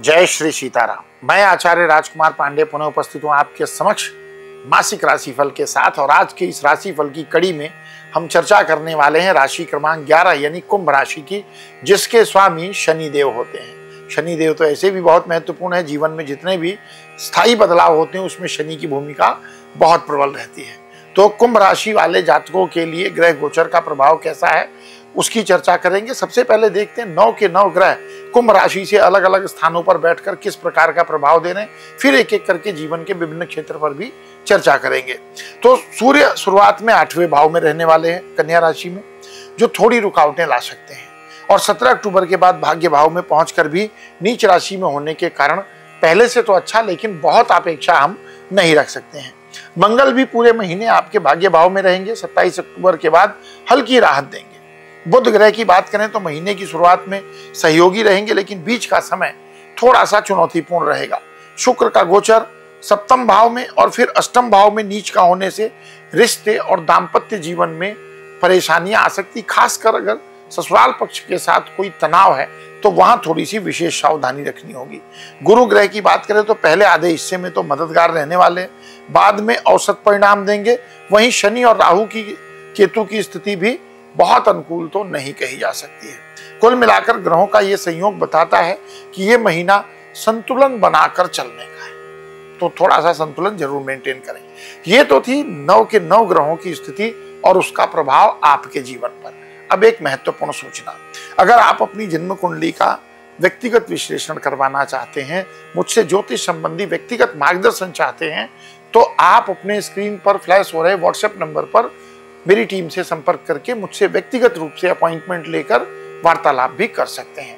जय श्री सीताराम। मैं आचार्य राजकुमार पांडे पुनः उपस्थित हूँ आपके समक्ष मासिक राशिफल के साथ। और आज के इस राशिफल की कड़ी में हम चर्चा करने वाले हैं राशि क्रमांक 11 यानी कुंभ राशि की, जिसके स्वामी शनिदेव होते हैं। शनिदेव तो ऐसे भी बहुत महत्वपूर्ण है, जीवन में जितने भी स्थायी बदलाव होते हैं उसमें शनि की भूमिका बहुत प्रबल रहती है। तो कुंभ राशि वाले जातकों के लिए ग्रह गोचर का प्रभाव कैसा है उसकी चर्चा करेंगे। सबसे पहले देखते हैं 9 के 9 ग्रह कुंभ राशि से अलग अलग स्थानों पर बैठकर किस प्रकार का प्रभाव दे रहे हैं, फिर एक एक करके जीवन के विभिन्न क्षेत्र पर भी चर्चा करेंगे। तो सूर्य शुरुआत में 8वें भाव में रहने वाले हैं कन्या राशि में, जो थोड़ी रुकावटें ला सकते हैं। और 17 अक्टूबर के बाद भाग्य भाव में पहुंचकर भी नीच राशि में होने के कारण पहले से तो अच्छा, लेकिन बहुत अपेक्षा हम नहीं रख सकते हैं। मंगल भी पूरे महीने आपके भाग्य भाव में रहेंगे, 27 अक्टूबर के बाद हल्की राहत देंगे। बुध ग्रह की बात करें तो महीने की शुरुआत में सहयोगी रहेंगे, लेकिन बीच का समय थोड़ा सा चुनौतीपूर्ण रहेगा। शुक्र का गोचर सप्तम भाव में और फिर अष्टम भाव में नीच का होने से रिश्ते और दाम्पत्य जीवन में परेशानियां आ सकती, खासकर अगर ससुराल पक्ष के साथ कोई तनाव है तो वहां थोड़ी सी विशेष सावधानी रखनी होगी। गुरु ग्रह की बात करें तो पहले आधे हिस्से में तो मददगार रहने वाले हैं, बाद में औसत परिणाम देंगे। वहीं शनि और राहु की केतु की स्थिति भी बहुत अनुकूल तो नहीं कही जा सकती है। कुल मिलाकर ग्रहों का यह संयोग बताता है कि यह महीना संतुलन बनाकर चलने का है, तो थोड़ा सा संतुलन जरूर मेंटेन करें। ये तो थी 9 के 9 ग्रहों की स्थिति और उसका प्रभाव आपके जीवन पर। अब एक महत्वपूर्ण सूचना, अगर आप अपनी जन्म कुंडली का व्यक्तिगत विश्लेषण करवाना चाहते हैं, मुझसे ज्योतिष संबंधी व्यक्तिगत मार्गदर्शन चाहते हैं, तो आप अपने स्क्रीन पर फ्लैश हो रहे व्हाट्सएप नंबर पर मेरी टीम से संपर्क करके मुझसे व्यक्तिगत रूप से अपॉइंटमेंट लेकर वार्तालाप भी कर सकते हैं।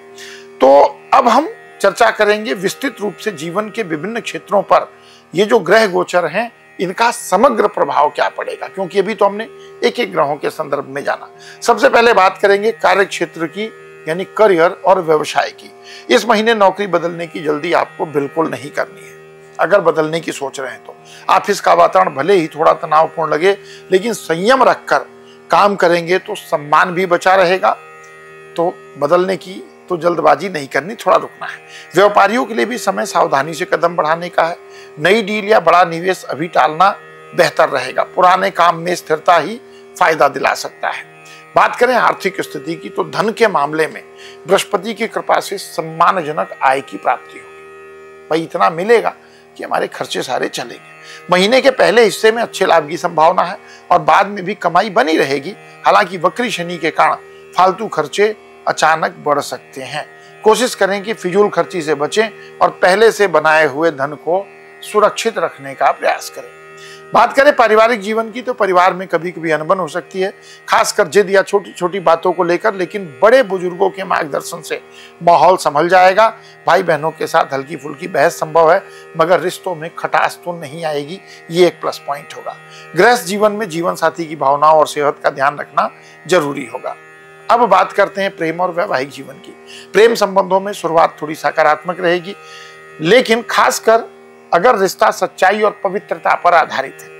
तो अब हम चर्चा करेंगे विस्तृत रूप से जीवन के विभिन्न क्षेत्रों पर ये जो ग्रह गोचर हैं इनका समग्र प्रभाव क्या पड़ेगा, क्योंकि अभी तो हमने एक एक ग्रहों के संदर्भ में जाना। सबसे पहले बात करेंगे कार्य क्षेत्र की, यानी करियर और व्यवसाय की। इस महीने नौकरी बदलने की जल्दी आपको बिल्कुल नहीं करनी है। अगर बदलने की सोच रहे हैं तो ऑफिस का वातावरण भले ही थोड़ा तनावपूर्ण लगे, लेकिन संयम रखकर काम करेंगे तो सम्मान भी बचा रहेगा। तो बदलने की तो जल्दबाजी नहीं करनी, थोड़ा रुकना है। व्यापारियों के लिए भी समय सावधानी से कदम बढ़ाने का है। नई डील या बड़ा निवेश अभी टालना बेहतर रहेगा। पुराने काम में स्थिरता ही फायदा दिला सकता है। बात करें आर्थिक स्थिति की तो धन के मामले में बृहस्पति की कृपा से सम्मानजनक आय की प्राप्ति होगी। भाई इतना मिलेगा कि हमारे खर्चे सारे चलेंगे। महीने के पहले हिस्से में अच्छे लाभ की संभावना है और बाद में भी कमाई बनी रहेगी। हालांकि वक्री शनि के कारण फालतू खर्चे अचानक बढ़ सकते हैं। कोशिश करें कि फिजूल खर्ची से बचें और पहले से बनाए हुए धन को सुरक्षित रखने का प्रयास करें। बात करें पारिवारिक जीवन की तो परिवार में कभी कभी अनबन हो सकती है, खासकर जिद या छोटी छोटी बातों को लेकर, लेकिन बड़े बुजुर्गों के मार्गदर्शन से माहौल संभल जाएगा। भाई बहनों के साथ हल्की फुल्की बहस संभव है, मगर रिश्तों में खटास तो नहीं आएगी, ये एक प्लस पॉइंट होगा। गृहस्थ जीवन में जीवन साथी की भावनाओं और सेहत का ध्यान रखना जरूरी होगा। अब बात करते हैं प्रेम और वैवाहिक जीवन की। प्रेम संबंधों में शुरुआत थोड़ी सकारात्मक रहेगी, लेकिन खासकर अगर रिश्ता सच्चाई और पवित्रता पर आधारित है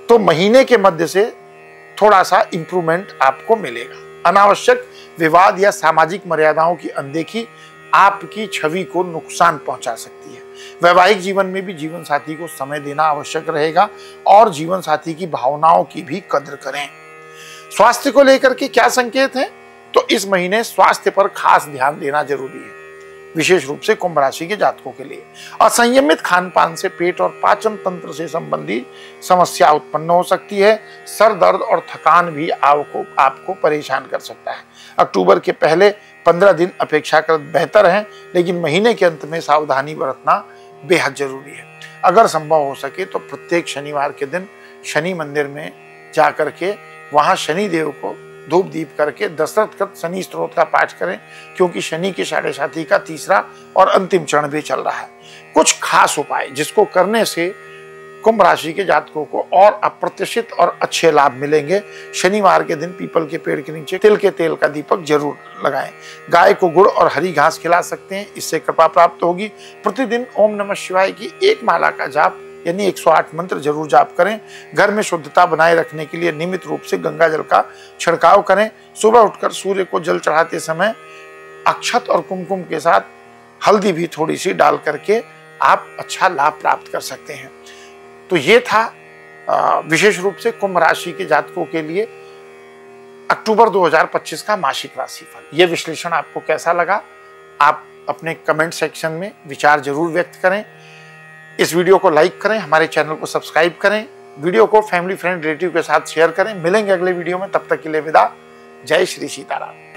तो महीने के मध्य से थोड़ा सा इंप्रूवमेंट आपको मिलेगा। अनावश्यक विवाद या सामाजिक मर्यादाओं की अनदेखी आपकी छवि को नुकसान पहुंचा सकती है। वैवाहिक जीवन में भी जीवन साथी को समय देना आवश्यक रहेगा और जीवन साथी की भावनाओं की भी कदर करें। स्वास्थ्य को लेकर के क्या संकेत है, तो इस महीने स्वास्थ्य पर खास ध्यान देना जरूरी है, विशेष रूप से कुंभ राशि के जातकों के लिए। असंयमित खान पान से पेट और पाचन तंत्र से संबंधी समस्या उत्पन्न हो सकती है। सर दर्द और थकान भी आपको परेशान कर सकता है। अक्टूबर के पहले 15 दिन अपेक्षाकृत बेहतर हैं, लेकिन महीने के अंत में सावधानी बरतना बेहद जरूरी है। अगर संभव हो सके तो प्रत्येक शनिवार के दिन शनि मंदिर में जाकर के वहां शनि देव को धूप दीप करके दशरथ शनि स्त्रोत का पाठ करें, क्योंकि शनि के साढ़े साथी का तीसरा और अंतिम चरण भी चल रहा है। कुछ खास उपाय जिसको करने से कुंभ राशि के जातकों को और अप्रत्याशित और अच्छे लाभ मिलेंगे। शनिवार के दिन पीपल के पेड़ के नीचे तिल के तेल का दीपक जरूर लगाएं। गाय को गुड़ और हरी घास खिला सकते हैं, इससे कृपा प्राप्त होगी। प्रतिदिन ओम नमः शिवाय की एक माला का जाप यानी 108 मंत्र जरूर जाप करें। घर में शुद्धता बनाए रखने के लिए नियमित रूप से गंगा जल का छिड़काव करें। सुबह उठकर सूर्य को जल चढ़ाते समय अक्षत और कुमकुम के साथ हल्दी भी थोड़ी सी डाल करके आप अच्छा लाभ प्राप्त कर सकते हैं। तो ये था विशेष रूप से कुंभ राशि के जातकों के लिए अक्टूबर 2025 का मासिक राशिफल। ये विश्लेषण आपको कैसा लगा, आप अपने कमेंट सेक्शन में विचार जरूर व्यक्त करें। इस वीडियो को लाइक करें, हमारे चैनल को सब्सक्राइब करें, वीडियो को फैमिली फ्रेंड रिलेटिव के साथ शेयर करें। मिलेंगे अगले वीडियो में, तब तक के लिए विदा। जय श्री सीताराम।